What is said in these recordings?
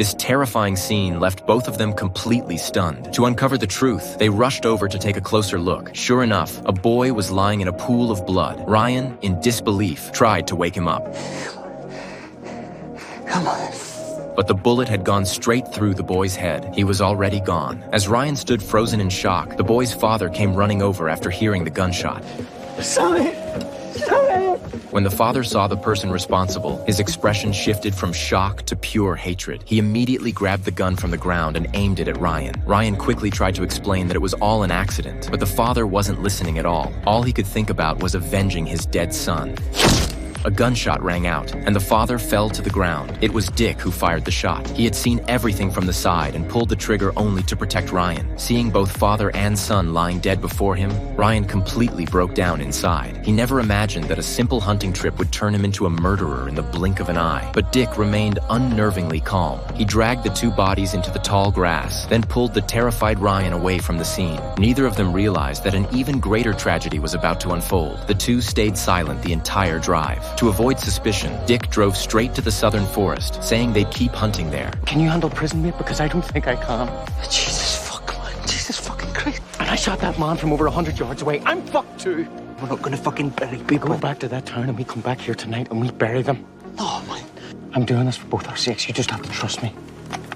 This terrifying scene left both of them completely stunned. To uncover the truth, they rushed over to take a closer look. Sure enough, a boy was lying in a pool of blood. Ryan, in disbelief, tried to wake him up. Come on. But the bullet had gone straight through the boy's head. He was already gone. As Ryan stood frozen in shock, the boy's father came running over after hearing the gunshot. Sorry. When the father saw the person responsible, his expression shifted from shock to pure hatred. He immediately grabbed the gun from the ground and aimed it at Ryan. Ryan quickly tried to explain that it was all an accident, but the father wasn't listening at all. All he could think about was avenging his dead son. A gunshot rang out, and the father fell to the ground. It was Dick who fired the shot. He had seen everything from the side and pulled the trigger only to protect Ryan. Seeing both father and son lying dead before him, Ryan completely broke down inside. He never imagined that a simple hunting trip would turn him into a murderer in the blink of an eye. But Dick remained unnervingly calm. He dragged the two bodies into the tall grass, then pulled the terrified Ryan away from the scene. Neither of them realized that an even greater tragedy was about to unfold. The two stayed silent the entire drive. To avoid suspicion, Dick drove straight to the southern forest, saying they'd keep hunting there. Can you handle prison, mate? Because I don't think I can. Jesus fucking Christ. And I shot that man from over 100 yards away. I'm fucked too. We're not gonna fucking bury We people. go back to that town and we come back here tonight and we bury them. No, man. I'm doing this for both our sakes. You just have to trust me.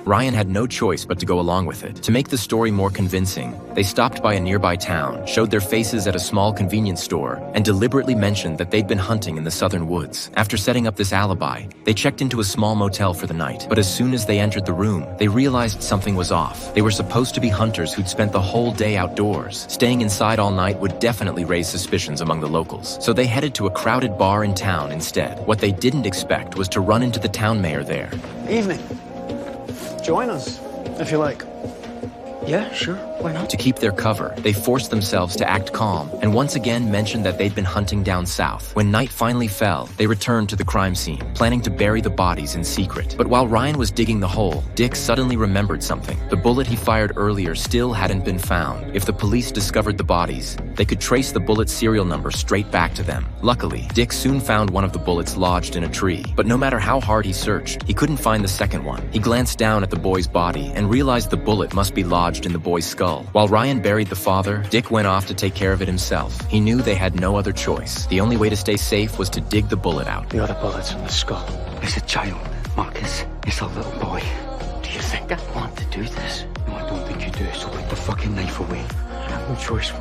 Ryan had no choice but to go along with it. To make the story more convincing, they stopped by a nearby town, showed their faces at a small convenience store, and deliberately mentioned that they'd been hunting in the southern woods. After setting up this alibi, they checked into a small motel for the night. But as soon as they entered the room, they realized something was off. They were supposed to be hunters who'd spent the whole day outdoors. Staying inside all night would definitely raise suspicions among the locals. So they headed to a crowded bar in town instead. What they didn't expect was to run into the town mayor there. Evening. Join us, if you like. Yeah, sure. Why not? To keep their cover, they forced themselves to act calm and once again mentioned that they'd been hunting down south. When night finally fell, they returned to the crime scene, planning to bury the bodies in secret. But while Ryan was digging the hole, Dick suddenly remembered something. The bullet he fired earlier still hadn't been found. If the police discovered the bodies, they could trace the bullet's serial number straight back to them. Luckily, Dick soon found one of the bullets lodged in a tree. But no matter how hard he searched, he couldn't find the second one. He glanced down at the boy's body and realized the bullet must be lodged in the boy's skull. While Ryan buried the father, Dick went off to take care of it himself. He knew they had no other choice. The only way to stay safe was to dig the bullet out. The other bullet's in the skull. It's a child, Marcus. It's a little boy. Do you think I want to do this? No, I don't think you do, so put the fucking knife away. I have no choice.